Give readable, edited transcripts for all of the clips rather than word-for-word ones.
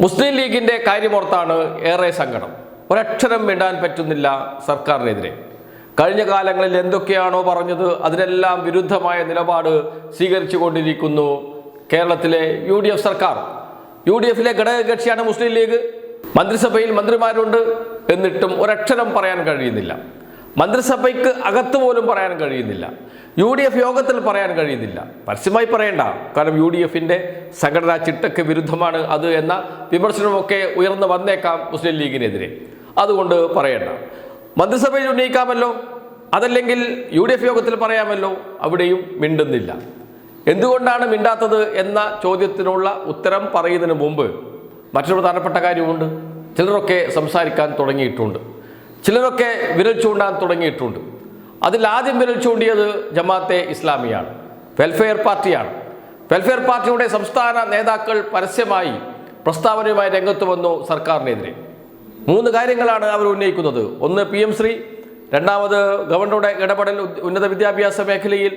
മുസ്ലിം ലീഗിന്റെ കാര്യമോർത്താണ് ഏറെ സങ്കടം. ഒരക്ഷരം മിണ്ടാൻ പറ്റുന്നില്ല സർക്കാരിനെതിരെ. കഴിഞ്ഞ കാലങ്ങളിൽ എന്തൊക്കെയാണോ പറഞ്ഞത് അതിനെല്ലാം വിരുദ്ധമായ നിലപാട് സ്വീകരിച്ചു കൊണ്ടിരിക്കുന്നു കേരളത്തിലെ UDF സർക്കാർ. UDFിലെ ഘടകകക്ഷിയാണ് മുസ്ലിം ലീഗ്. മന്ത്രിസഭയിൽ മന്ത്രിമാരുണ്ട്, എന്നിട്ടും ഒരക്ഷരം പറയാൻ കഴിയുന്നില്ല. മന്ത്രിസഭയ്ക്ക് അകത്ത് പോലും പറയാൻ കഴിയുന്നില്ല. UDF യോഗത്തിൽ പറയാൻ കഴിയുന്നില്ല. പരസ്യമായി പറയേണ്ട, കാരണം UDFിന്റെ സംഘടനാ ചിട്ടയ്ക്ക് വിരുദ്ധമാണ് അത് എന്ന വിമർശനമൊക്കെ ഉയർന്നു വന്നേക്കാം മുസ്ലിം ലീഗിനെതിരെ. അതുകൊണ്ട് പറയേണ്ട. മന്ത്രിസഭയിൽ ഉന്നയിക്കാമല്ലോ, അതല്ലെങ്കിൽ UDF യോഗത്തിൽ പറയാമല്ലോ. അവിടെയും മിണ്ടുന്നില്ല. എന്തുകൊണ്ടാണ് മിണ്ടാത്തത് എന്ന ചോദ്യത്തിനുള്ള ഉത്തരം പറയുന്നതിന് മുമ്പ് മറ്റൊരു പ്രധാനപ്പെട്ട കാര്യമുണ്ട്. ചിലരൊക്കെ സംസാരിക്കാൻ തുടങ്ങിയിട്ടുണ്ട്, ചിലരൊക്കെ വിരൽ ചൂണ്ടാൻ തുടങ്ങിയിട്ടുണ്ട്. അതിൽ ആദ്യം വിരൽ ചൂണ്ടിയത് ജമാഅത്തെ ഇസ്ലാമിയാണ്, വെൽഫെയർ പാർട്ടിയാണ്. വെൽഫെയർ പാർട്ടിയുടെ സംസ്ഥാന നേതാക്കൾ പരസ്യമായി പ്രസ്താവനയുമായി രംഗത്ത് വന്നു സർക്കാരിനെതിരെ. 3 കാര്യങ്ങളാണ് അവർ ഉന്നയിക്കുന്നത്. ഒന്ന് PM ശ്രീ, രണ്ടാമത് ഗവർണറുടെ ഇടപെടൽ ഉന്നത വിദ്യാഭ്യാസ മേഖലയിൽ,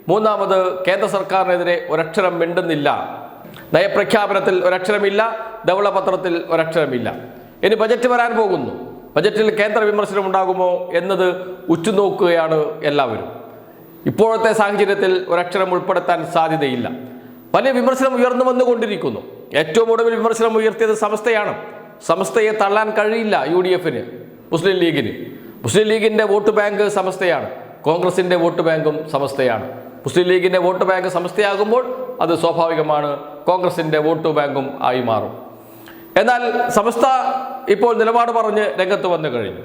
മൂന്നാമത് കേന്ദ്ര സർക്കാരിനെതിരെ ഒരക്ഷരം മിണ്ടുന്നില്ല. നയപ്രഖ്യാപനത്തിൽ ഒരക്ഷരമില്ല, ധവളപത്രത്തിൽ ഒരക്ഷരമില്ല. ഇനി ബജറ്റ് വരാൻ പോകുന്നു. ബജറ്റിൽ കേന്ദ്ര വിമർശനം ഉണ്ടാകുമോ എന്നത് ഉറ്റുനോക്കുകയാണ് എല്ലാവരും. ഇപ്പോഴത്തെ സാഹചര്യത്തിൽ ഒരക്ഷരം ഉൾപ്പെടുത്താൻ സാധ്യതയില്ല. വലിയ വിമർശനം ഉയർന്നു വന്നുകൊണ്ടിരിക്കുന്നു. ഏറ്റവും ഒടുവിൽ വിമർശനം ഉയർത്തിയത് സമസ്തയാണ്. സമസ്തയെ തള്ളാൻ കഴിയില്ല UDFന്, മുസ്ലിം ലീഗിന്. മുസ്ലിം ലീഗിൻ്റെ വോട്ട് ബാങ്ക് സമസ്തയാണ്, കോൺഗ്രസിൻ്റെ വോട്ട് ബാങ്കും സമസ്തയാണ്. മുസ്ലിം ലീഗിൻ്റെ വോട്ട് ബാങ്ക് സമസ്തയാകുമ്പോൾ അത് സ്വാഭാവികമാണ് കോൺഗ്രസിൻ്റെ വോട്ട് ബാങ്കും ആയി മാറും. എന്നാൽ സമസ്ത ഇപ്പോൾ നിലപാട് പറഞ്ഞ് രംഗത്ത് വന്നു കഴിഞ്ഞു.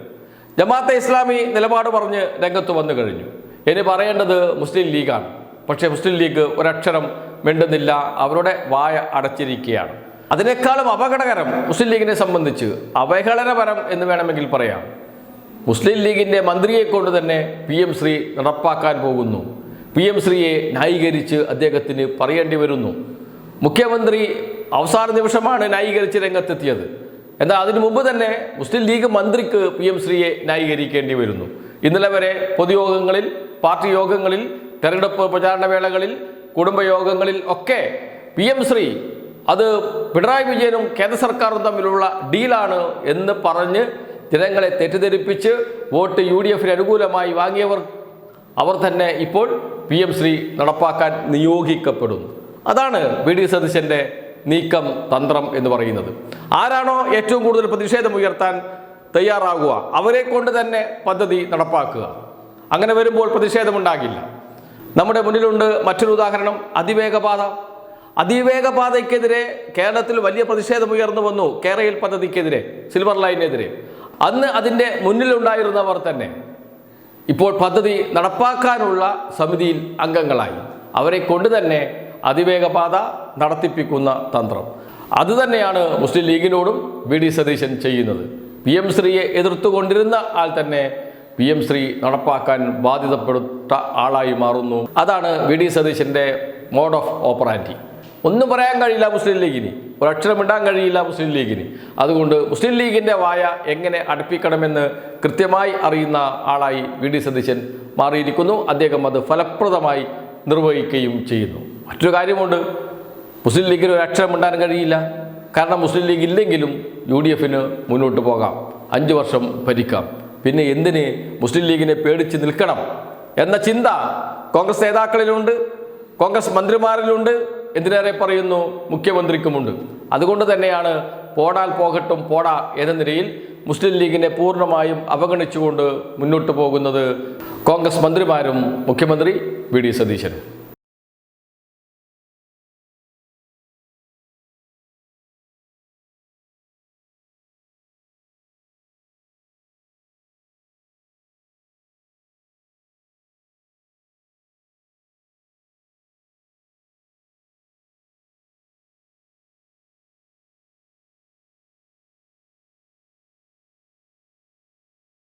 ജമാഅത്തെ ഇസ്ലാമി നിലപാട് പറഞ്ഞ് രംഗത്ത് വന്നു കഴിഞ്ഞു. ഇനി പറയേണ്ടത് മുസ്ലിം ലീഗാണ്. പക്ഷേ മുസ്ലിം ലീഗ് ഒരക്ഷരം മിണ്ടുന്നില്ല, അവരുടെ വായ അടച്ചിരിക്കുകയാണ്. അതിനേക്കാളും അപകടകരം മുസ്ലിം ലീഗിനെ സംബന്ധിച്ച് അവഹേളനപരം എന്ന് വേണമെങ്കിൽ പറയാം. മുസ്ലിം ലീഗിൻ്റെ മന്ത്രിയെ കൊണ്ട് തന്നെ PM ശ്രീ നടപ്പാക്കാൻ പോകുന്നു. PM ശ്രീയെ ന്യായീകരിച്ച് അദ്ദേഹത്തിന് പറയേണ്ടി വരുന്നു. മുഖ്യമന്ത്രി അവസാന നിമിഷമാണ് ന്യായീകരിച്ച് രംഗത്തെത്തിയത്. എന്നാൽ അതിനു മുമ്പ് തന്നെ മുസ്ലിം ലീഗ് മന്ത്രിക്ക് PM ശ്രീയെ ന്യായീകരിക്കേണ്ടി വരുന്നു. ഇന്നലെ വരെ പൊതുയോഗങ്ങളിൽ, പാർട്ടി യോഗങ്ങളിൽ, തെരഞ്ഞെടുപ്പ് പ്രചാരണ വേളകളിൽ, കുടുംബയോഗങ്ങളിൽ ഒക്കെ PM ശ്രീ അത് പിണറായി വിജയനും കേന്ദ്ര സർക്കാരും തമ്മിലുള്ള ഡീലാണ് എന്ന് പറഞ്ഞ് ജനങ്ങളെ തെറ്റിദ്ധരിപ്പിച്ച് വോട്ട് UDFന് അനുകൂലമായി വാങ്ങിയവർ അവർ തന്നെ ഇപ്പോൾ PM ശ്രീ നടപ്പാക്കാൻ നിയോഗിക്കപ്പെടുന്നു. അതാണ് VD സതീശൻ്റെ നീക്കം, തന്ത്രം എന്ന് പറയുന്നത്. ആരാണോ ഏറ്റവും കൂടുതൽ പ്രതിഷേധം ഉയർത്താൻ തയ്യാറാകുക അവരെ കൊണ്ട് തന്നെ പദ്ധതി നടപ്പാക്കുക. അങ്ങനെ വരുമ്പോൾ പ്രതിഷേധമുണ്ടാകില്ല. നമ്മുടെ മുന്നിലുണ്ട് മറ്റൊരു ഉദാഹരണം, അതിവേഗപാത. അതിവേഗപാതയ്ക്കെതിരെ കേരളത്തിൽ വലിയ പ്രതിഷേധം ഉയർന്നു വന്നു. കേരയിൽ പദ്ധതിക്കെതിരെ, സിൽവർ ലൈനെതിരെ. അന്ന് അതിൻ്റെ മുന്നിലുണ്ടായിരുന്നവർ തന്നെ ഇപ്പോൾ പദ്ധതി നടപ്പാക്കാനുള്ള സമിതിയിൽ അംഗങ്ങളായി. അവരെ കൊണ്ട് തന്നെ അതിവേഗപാത നടത്തിപ്പിക്കുന്ന തന്ത്രം അതുതന്നെയാണ് മുസ്ലിം ലീഗിനോടും VD സതീശൻ ചെയ്യുന്നത്. PM ശ്രീയെ എതിർത്തുകൊണ്ടിരുന്ന ആൾ തന്നെ PM ശ്രീ നടപ്പാക്കാൻ ബാധ്യതപ്പെടുത്ത ആളായി മാറുന്നു. അതാണ് VD സതീശൻ്റെ മോഡ് ഓഫ് ഓപ്പറാൻഡി. ഒന്നും പറയാൻ കഴിയില്ല മുസ്ലിം ലീഗിന്, ഒരക്ഷരം ഇടാൻ കഴിയില്ല മുസ്ലിം ലീഗിന്. അതുകൊണ്ട് മുസ്ലിം ലീഗിൻ്റെ വായ എങ്ങനെ അടുപ്പിക്കണമെന്ന് കൃത്യമായി അറിയുന്ന ആളായി VD സതീശൻ മാറിയിരിക്കുന്നു. അദ്ദേഹം അത് ഫലപ്രദമായി നിർവഹിക്കുകയും ചെയ്യുന്നു. മറ്റൊരു കാര്യമുണ്ട്, മുസ്ലിം ലീഗിന് ഒരു അക്ഷരം ഇടാൻ കഴിയില്ല. കാരണം മുസ്ലിം ലീഗ് ഇല്ലെങ്കിലും UDFന് മുന്നോട്ട് പോകാം, 5 വർഷം ഭരിക്കാം. പിന്നെ എന്തിന് മുസ്ലിം ലീഗിനെ പേടിച്ച് നിൽക്കണം എന്ന ചിന്ത കോൺഗ്രസ് നേതാക്കളിലുണ്ട്, കോൺഗ്രസ് മന്ത്രിമാരിലുണ്ട്, എന്തിനേറെ പറയുന്നു മുഖ്യമന്ത്രിക്കുമുണ്ട്. അതുകൊണ്ട് തന്നെയാണ് പോടാൽ പോകട്ടും പോടാ എന്ന നിലയിൽ മുസ്ലിം ലീഗിനെ പൂർണ്ണമായും അവഗണിച്ചുകൊണ്ട് മുന്നോട്ട് പോകുന്നത് കോൺഗ്രസ് മന്ത്രിമാരും മുഖ്യമന്ത്രി VD സതീശനും.